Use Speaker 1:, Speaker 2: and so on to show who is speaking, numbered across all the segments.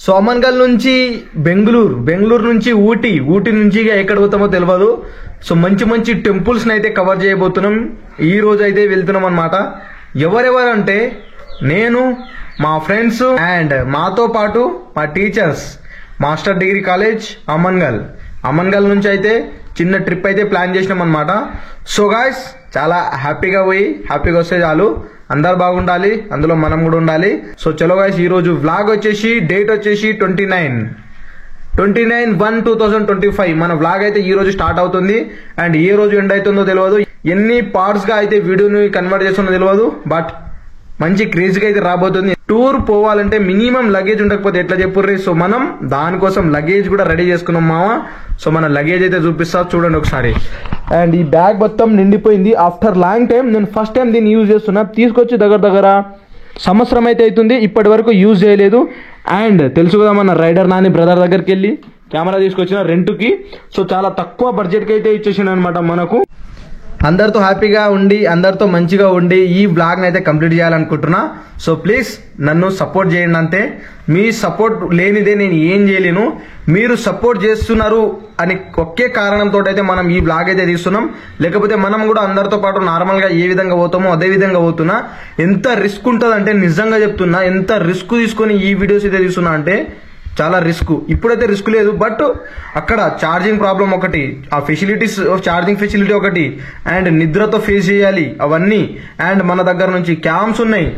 Speaker 1: So Amangal నుంచి బెంగళూరు నుంచి ఊటీ నుంచి ఎక్కడ పోతామో తెలియదు. సో మంచి మంచి టెంపుల్స్ అయితే కవర్ చేయబోతున్నాం. ఈ రోజు అయితే వెళ్తున్నాం అనమాట. ఎవరెవరంటే నేను, మా ఫ్రెండ్స్ అండ్ మాతో పాటు మా teachers, master degree college Amangal నుంచి అయితే చిన్న ట్రిప్ అయితే ప్లాన్ చేసినాం అనమాట. సో గాయ్స్ చాలా హ్యాపీగా వస్తే చాలు, అందరు బాగుండాలి, అందులో మనం కూడా ఉండాలి. సో చలో గాయ్స్, ఈ రోజు వ్లాగ్ వచ్చేసి డేట్ వచ్చేసి 29/1/2025 మన వ్లాగ్ అయితే ఈ రోజు స్టార్ట్ అవుతుంది. అండ్ ఏ రోజు ఎండ్ అవుతుందో తెలియదు, ఎన్ని పార్ట్స్ గా అయితే వీడియోని కన్వర్ట్ చేస్తుందో తెలియదు. బట్ మంచి క్రేజీగా అయితే రాబోతుంది. టూర్ పోవాలంటే మినిమం లగేజ్ ఉండకపోతే ఎట్లా చెప్పుర్రీ. సో మనం దానికోసం లగేజ్ కూడా రెడీ చేసుకున్నాం మామ. సో మన లగేజ్ అయితే చూపిస్తా చూడండి ఒకసారి. అండ్ ఈ బ్యాగ్ మొత్తం నిండిపోయింది. ఆఫ్టర్ లాంగ్ టైం నేను ఫస్ట్ టైం దీన్ని యూజ్ చేస్తున్నా. తీసుకొచ్చి దగ్గర సంవత్సరం అయితే అవుతుంది, ఇప్పటి వరకు యూజ్ చేయలేదు. అండ్ తెలుసు కదా మన రైడర్ నాని బ్రదర్ దగ్గరికి వెళ్ళి కెమెరా తీసుకొచ్చిన రెంట్కి. సో చాలా తక్కువ బడ్జెట్కి అయితే ఇచ్చేసాను అనమాట మనకు. అందరితో హ్యాపీగా ఉండి, అందరితో మంచిగా ఉండి ఈ బ్లాగ్ని అయితే కంప్లీట్ చేయాలనుకుంటున్నా. సో ప్లీజ్ నన్ను సపోర్ట్ చేయండి అంతే. మీ సపోర్ట్ లేనిదే నేను ఏం చేయలేను. మీరు సపోర్ట్ చేస్తున్నారు అని ఒకే కారణంతో అయితే మనం ఈ బ్లాగ్ అయితే తీస్తున్నాం. లేకపోతే మనం కూడా అందరితో పాటు నార్మల్గా ఏ విధంగా పోతామో అదే విధంగా పోతున్నా. ఎంత రిస్క్ ఉంటుంది అంటే నిజంగా చెప్తున్నా, ఎంత రిస్క్ తీసుకొని ఈ వీడియోస్ అయితే తీస్తున్నా అంటే చాలా రిస్క్. ఇప్పుడైతే రిస్క్ లేదు, బట్ అక్కడ ఛార్జింగ్ ప్రాబ్లం ఒకటి, ఆ ఫెసిలిటీస్ ఛార్జింగ్ ఫెసిలిటీ ఒకటి, అండ్ నిద్రతో ఫేస్ చేయాలి అవన్నీ. అండ్ మన దగ్గర నుంచి క్యామ్స్ ఉన్నాయి,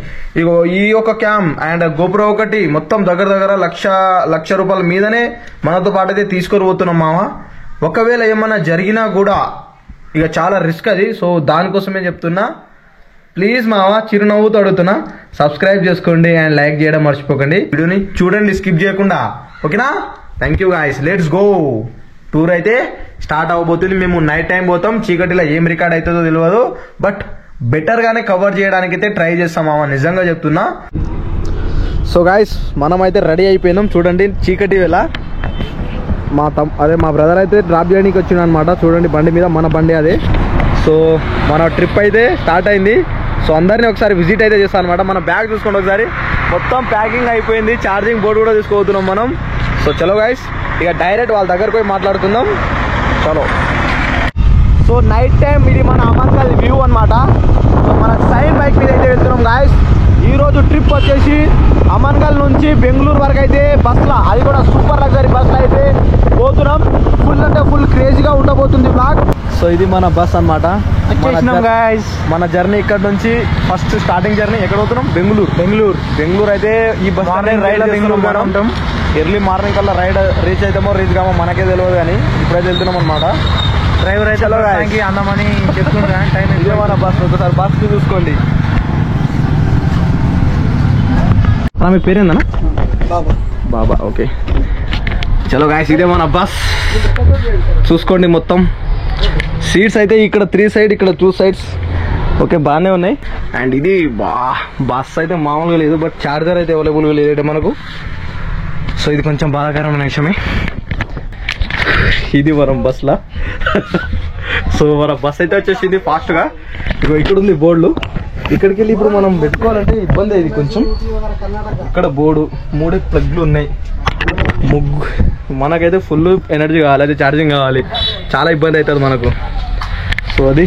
Speaker 1: ఇగో ఈ ఒక క్యామ్ అండ్ గోప్రో ఒకటి, మొత్తం దగ్గర లక్ష రూపాయల మీదనే మనతో పాటు అయితే తీసుకొని పోతున్నాం మామ. ఒకవేళ ఏమన్నా జరిగినా కూడా ఇక చాలా రిస్క్ అది. సో దానికోసమే చెప్తున్నా, ప్లీజ్ మామ చిరునవ్వుతో అడుగుతున్నా, సబ్స్క్రైబ్ చేసుకోండి అండ్ లైక్ చేయడం మర్చిపోకండి. వీడియోని చూడండి స్కిప్ చేయకుండా, ఓకేనా? Thank you guys, let's go. Tour అయితే స్టార్ట్ అవ్వబోతుంది. మేము నైట్ టైం పోతాం, చీకటిలో ఏం రికార్డ్ అవుతుందో తెలియదు, బట్ బెటర్ గానే కవర్ చేయడానికి అయితే ట్రై చేస్తాం మామ, నిజంగా చెప్తున్నా. సో గాయ్స్ మనం అయితే రెడీ అయిపోయినాం. చూడండి చీకటి వేళ మా బ్రదర్ అయితే డ్రాప్ చేయడానికి వచ్చిండు అనమాట. చూడండి బండి మీద, మన బండి అదే. సో మన ట్రిప్ అయితే స్టార్ట్ అయింది. సో అందరినీ ఒకసారి విజిట్ అయితే చేస్తాం అనమాట. మన బ్యాగ్ చూసుకోండి ఒకసారి, మొత్తం ప్యాకింగ్ అయిపోయింది. ఛార్జింగ్ బోర్డు కూడా తీసుకోబోతున్నాం మనం. సో చలో గాయ్స్, ఇక డైరెక్ట్ వాళ్ళ దగ్గరకు పోయి మాట్లాడుకుందాం. చలో. సో నైట్ టైం ఇది మన అమన్గల్ వ్యూ అనమాట. సో మన సైన్ బైక్ మీద అయితే వెళ్తున్నాం గాయ్స్. ఈరోజు ట్రిప్ వచ్చేసి అమన్గల్ నుంచి బెంగళూరు వరకు అయితే బస్లో, అది కూడా సూపర్ లగ్జరీ బస్లో అయితే పోతున్నాం. ఫుల్ అంటే ఫుల్ క్రేజీగా ఉండబోతుంది బ్లాగ్. సో ఇది మన బస్ అనమాట. మన జర్నీ ఇక్కడ నుంచి ఫస్ట్ స్టార్టింగ్ జర్నీ ఎక్కడ పోతున్నాం? బెంగళూరు అయితే ఈ బస్ రైడ్ ఉంటాం. ఎర్లీ మార్నింగ్ కల్లా రైడ్ రీచ్ అవుతామో రీచ్ కామో మనకే తెలియదు, కానీ ఇప్పుడైతే వెళ్తున్నాం అనమాట. డ్రైవర్ అయితే అందమని చెప్తుంటా. ఇదే మన బస్, ఒకసారి బస్ చూసుకోండి. మీ పేరేందనా? బాబా. ఓకే చలో గాయ్స్, ఇదే మన బస్ చూసుకోండి. మొత్తం సీట్స్ అయితే ఇక్కడ 3 సైడ్, ఇక్కడ 2 సైడ్స్. ఓకే బాగానే ఉన్నాయి. అండ్ ఇది బస్ అయితే మామూలుగా లేదు, బట్ ఛార్జర్ అయితే అవైలబుల్గా లేదు మనకు. సో ఇది కొంచెం బాధాకరమైన విషయమే. ఇది మనం బస్లా. సో మన బస్ అయితే వచ్చేసింది ఫాస్ట్గా. ఇగో ఇక్కడ ఉంది బోర్డులు, ఇక్కడికి వెళ్ళి ఇప్పుడు మనం పెట్టుకోవాలంటే ఇబ్బంది అయింది కొంచెం. ఇక్కడ బోర్డు 3 ప్లగ్లు ఉన్నాయి, మనకైతే ఫుల్ ఎనర్జీ కావాలి, అది ఛార్జింగ్ కావాలి, చాలా ఇబ్బంది అవుతుంది మనకు. సో అది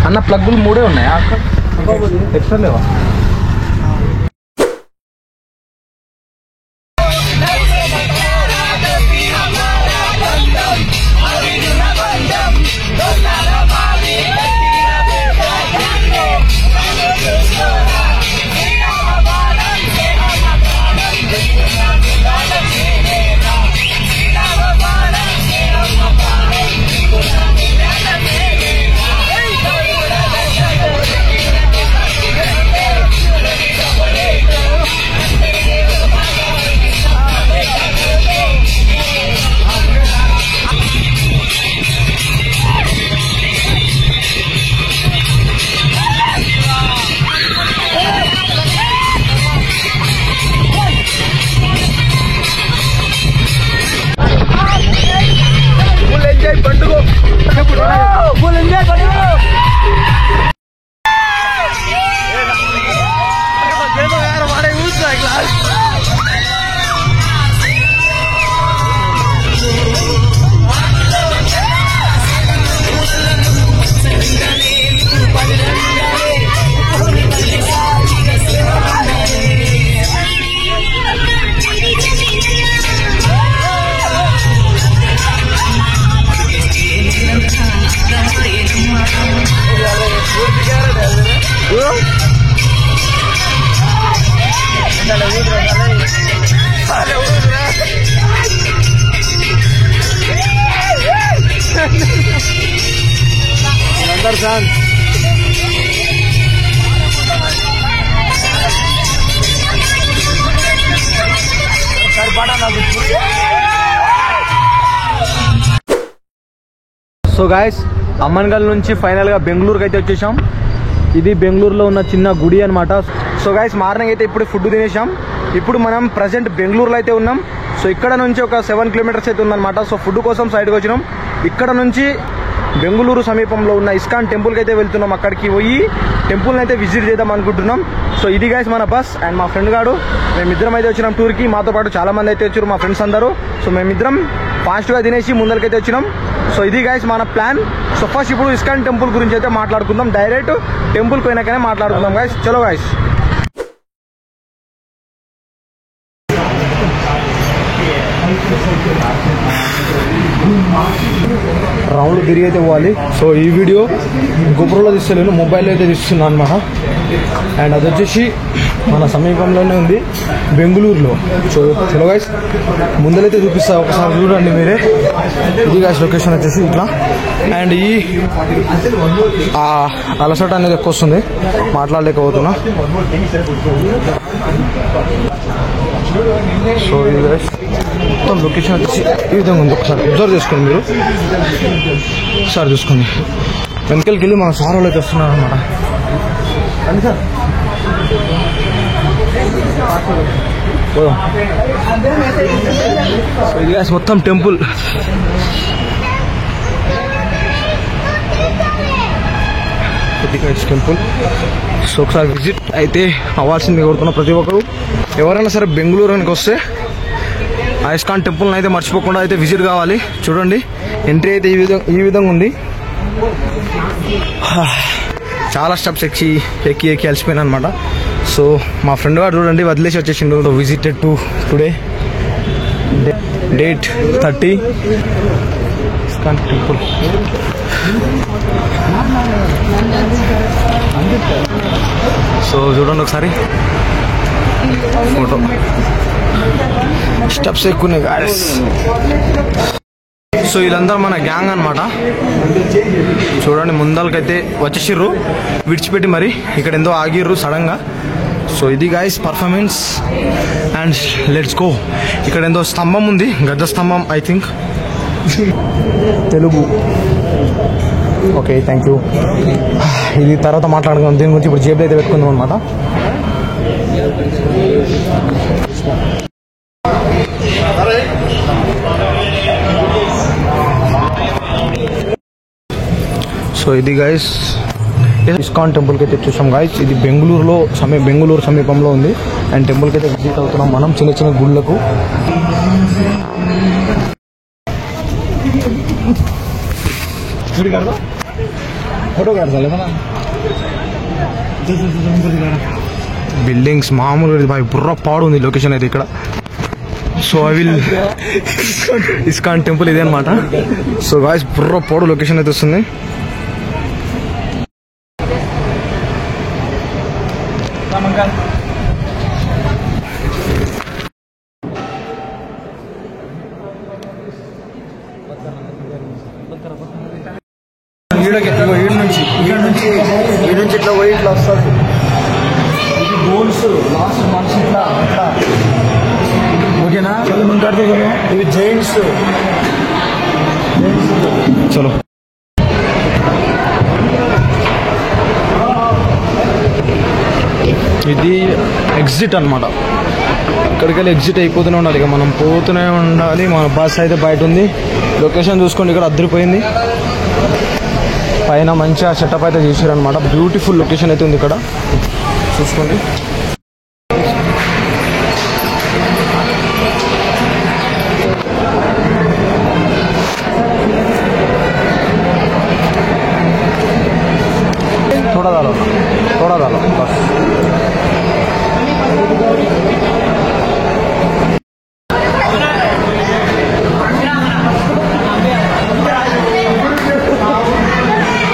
Speaker 1: అన్న ప్లగ్లు 3 ఉన్నాయా అక్కడ? ఎక్స్ట్రా లేవా? దర్శన్ సో గాయస్ అమ్మన్గల్ నుంచి ఫైనల్గా బెంగళూరుకి అయితే వచ్చేసాం. ఇది బెంగళూరులో ఉన్న చిన్న గుడి అనమాట. సో గాయస్ మార్నింగ్ అయితే ఇప్పుడు ఫుడ్ తినేసాం. ఇప్పుడు మనం ప్రజెంట్ బెంగళూరులో అయితే ఉన్నాం. సో ఇక్కడ నుంచి ఒక 7 కిలోమీటర్స్ అయితే ఉందన్నమాట. సో ఫుడ్ కోసం సైడ్కి వచ్చినాం. ఇక్కడ నుంచి బెంగళూరు సమీపంలో ఉన్న ఇస్కాన్ టెంపుల్కి అయితే వెళ్తున్నాం. అక్కడికి పోయి టెంపుల్ని అయితే విజిట్ చేద్దాం అనుకుంటున్నాం. సో ఇది గైస్ మన బస్ అండ్ మా ఫ్రెండ్ గాడు మేమిద్దరం అయితే వచ్చినాం టూర్కి. మాతో పాటు చాలా మంది అయితే వచ్చారు మా ఫ్రెండ్స్ అందరూ. సో మేమిద్దరం ఫాస్ట్గా తినేసి ముందరికైతే వచ్చినాం. సో ఇది గైస్ మన ప్లాన్. సో ఫస్ట్ ఇప్పుడు ఇస్కాన్ టెంపుల్ గురించి అయితే మాట్లాడుకుందాం. డైరెక్ట్ టెంపుల్ పోయినాకనే మాట్లాడుకుందాం గైస్. చలో గైస్. రౌండ్ తిరిగి అయితే పోవాలి. సో ఈ వీడియో గోప్రోలో తీస్తలేను, మొబైల్లో అయితే తీస్తున్నాను అనమాట. అండ్ అది వచ్చేసి మన సమీపంలోనే ఉంది బెంగళూరులో. సో చలో గైస్ ముందరైతే చూపిస్తా, ఒకసారి చూడండి మీరే. ఇది గైస్ లొకేషన్ వచ్చేసి ఇట్లా. అండ్ ఈ అలసట అనేది ఎక్కువ వస్తుంది, మాట్లాడలేకపోతున్నా. సో ఇది గైస్ మొత్తం లొకేషన్ వచ్చేసి ఈ విధంగా ఉంది. ఒకసారి అబ్జర్వ్ చేసుకోండి మీరు, ఒకసారి చూసుకోండి. వెనకలికి వెళ్ళి మన సార్ వాళ్ళు అయితే వస్తున్నారు అనమాట. అండి సార్ ఇది గైస్ మొత్తం టెంపుల్. టెంపుల్ సో ఒకసారి విజిట్ అయితే అవ్వాల్సింది కోరుతున్నా ప్రతి ఒక్కరు. ఎవరైనా సరే బెంగళూరుకి వస్తే ఆ ఇస్కాన్ టెంపుల్ని అయితే మర్చిపోకుండా అయితే విజిట్ కావాలి. చూడండి ఎంట్రీ అయితే ఈ విధంగా ఉంది. చాలా స్టెప్స్ ఎక్కి అలసిపోయినా అనమాట. సో మా ఫ్రెండ్ గారు చూడండి వదిలేసి వచ్చేసిండు. Visited to today date 30 ISKCON temple. So చూడండి ఒకసారి ఫోటో. స్టెప్స్ ఎక్కువ గాయస్. సో వీళ్ళందరూ మన గ్యాంగ్ అనమాట. చూడండి ముందలకైతే వచ్చేసిర్రు విడిచిపెట్టి, మరి ఇక్కడ ఎంతో ఆగిర్రు సడన్ గా. సో ఇది guys performance and let's go. ఇక్కడ ఎంతో స్తంభం ఉంది, గద్ద స్తంభం I think. Telugu okay thank you. ఇది తర్వాత మాట్లాడుకుందాం దీని గురించి. ఇప్పుడు జేబులో అయితే పెట్టుకుందాం అనమాట. సో ఇది గైస్ ఇస్కాన్ టెంపుల్కి అయితే చూసాం గైస్. ఇది బెంగళూరు సమీపంలో ఉంది. అండ్ టెంపుల్కి అయితే విజిట్ అవుతున్నాం మనం చిన్న చిన్న గుళ్ళకు. బిల్డింగ్స్ మామూలుగా బాయ్ బుర్ర పాడు ఉంది లొకేషన్ అయితే ఇక్కడ. So I will ISKCON temple ఇదే అనమాట. సో గాయస్ బుర్ర పాడు లొకేషన్ అయితే వస్తుంది. ఈ నుంచి ఇట్లా పోయి ఇట్లా వస్తుంది. ఇది బోన్స్ లాస్ట్ మనిషి ఇట్లా ఓకేనా. ఇవి జైంట్స్. చలో ఇది ఎగ్జిట్ అనమాట. ఇక్కడికి వెళ్ళి ఎగ్జిట్ అయిపోతూనే ఉండాలి. ఇక మనం పోతూనే ఉండాలి. మన బస్ అయితే బయట ఉంది. లొకేషన్ చూసుకోండి, ఇక్కడ అద్దరిపోయింది. పైన మంచిగా సెటప్ అయితే చేశారు అనమాట. బ్యూటిఫుల్ లొకేషన్ అయితే ఉంది ఇక్కడ చూసుకోండి. थोड़ा डालो बस.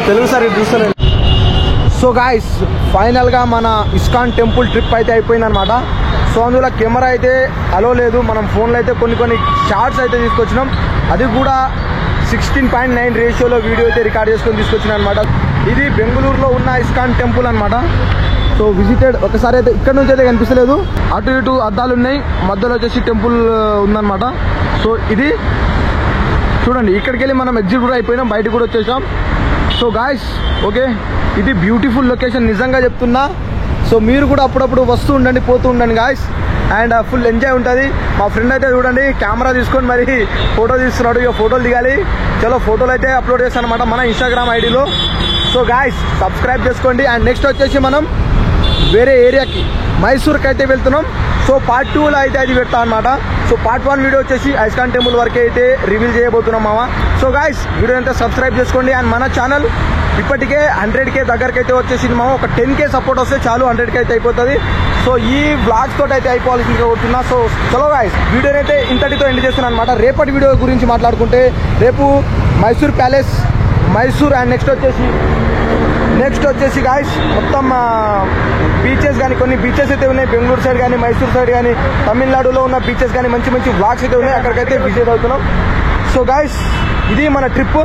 Speaker 1: తెలుగు సార్ చూస్తలేదు. సో గాయస్ ఫైనల్గా మన ఇస్కాన్ టెంపుల్ ట్రిప్ అయితే అయిపోయిందనమాట. సో అందులో కెమెరా అయితే అలో లేదు. మనం ఫోన్లో అయితే కొన్ని షార్ట్స్ అయితే తీసుకొచ్చినాం. అది కూడా 16:9 రేషియోలో వీడియో అయితే రికార్డ్ చేసుకొని తీసుకొచ్చినాం అనమాట. ఇది బెంగళూరులో ఉన్న ఇస్కాన్ టెంపుల్ అనమాట. సో విజిటెడ్ ఒకసారి అయితే ఇక్కడ నుంచి అయితే కనిపిస్తలేదు, అటు ఇటు అద్దాలు ఉన్నాయి, మధ్యలో వచ్చేసి టెంపుల్ ఉందన్నమాట. సో ఇది చూడండి, ఇక్కడికి వెళ్ళి మనం ఎగ్జిట్ కూడా అయిపోయినాం, బయటకు కూడా వచ్చేసాం. సో గాయస్ ఓకే, ఇది బ్యూటిఫుల్ లొకేషన్ నిజంగా చెప్తున్నా. సో మీరు కూడా అప్పుడప్పుడు వస్తూ ఉండండి, పోతూ ఉండండి గాయస్, అండ్ ఫుల్ ఎంజాయ్ ఉంటుంది. మా ఫ్రెండ్ అయితే చూడండి కెమెరా తీసుకొని మరి ఫోటో తీస్తున్నాడు, ఇక ఫోటోలు దిగాలి. చలో ఫోటోలు అయితే అప్లోడ్ చేస్తాను అనమాట మన ఇన్స్టాగ్రామ్ ఐడిలో. సో గాయస్ సబ్స్క్రైబ్ చేసుకోండి. అండ్ నెక్స్ట్ వచ్చేసి మనం వేరే ఏరియాకి మైసూర్కి అయితే వెళ్తున్నాం. సో పార్ట్ 2లో అయితే అది పెడతా అనమాట. సో పార్ట్ 1 వీడియో వచ్చేసి ఇస్కాన్ టెంపుల్ వరకే అయితే రివీల్ చేయబోతున్నాం మామ. సో గాయస్ వీడియో అయితే సబ్స్క్రైబ్ చేసుకోండి. అండ్ మన ఛానల్ ఇప్పటికే 100K దగ్గరికి అయితే వచ్చేసింది మామ. ఒక 10K సపోర్ట్ వస్తే చాలు 100K అయితే అయిపోతుంది. సో ఈ బ్లాగ్స్ తోటి అయితే అయిపోవాల్సింది కోరుతున్నా. సో చలో గాయస్ వీడియోని అయితే ఇంతటితో ఎండ్ చేస్తున్నాను అనమాట. రేపటి వీడియో గురించి మాట్లాడుకుంటే రేపు Mysore palace, Mysore, and next వచ్చేసి గాయస్ మొత్తం బీచెస్ కానీ, కొన్ని బీచెస్ అయితే ఉన్నాయి బెంగళూరు సైడ్ కానీ, మైసూర్ సైడ్ కానీ, తమిళనాడులో ఉన్న బీచెస్ కానీ, మంచి మంచి వ్లాగ్స్ అయితే ఉన్నాయి, అక్కడికైతే విజిట్ అవుతున్నాం. సో గాయస్ ఇది మన ట్రిప్.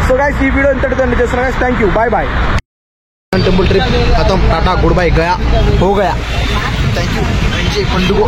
Speaker 1: సో గాయస్ ఈ వీడియో ఇంతటితో ఎండ్ చేస్తున్నాం guys. Thank you, bye bye. Temple trip खत्म, टाटा गुड बाय, गया हो गया. Thank you, पंडुगो.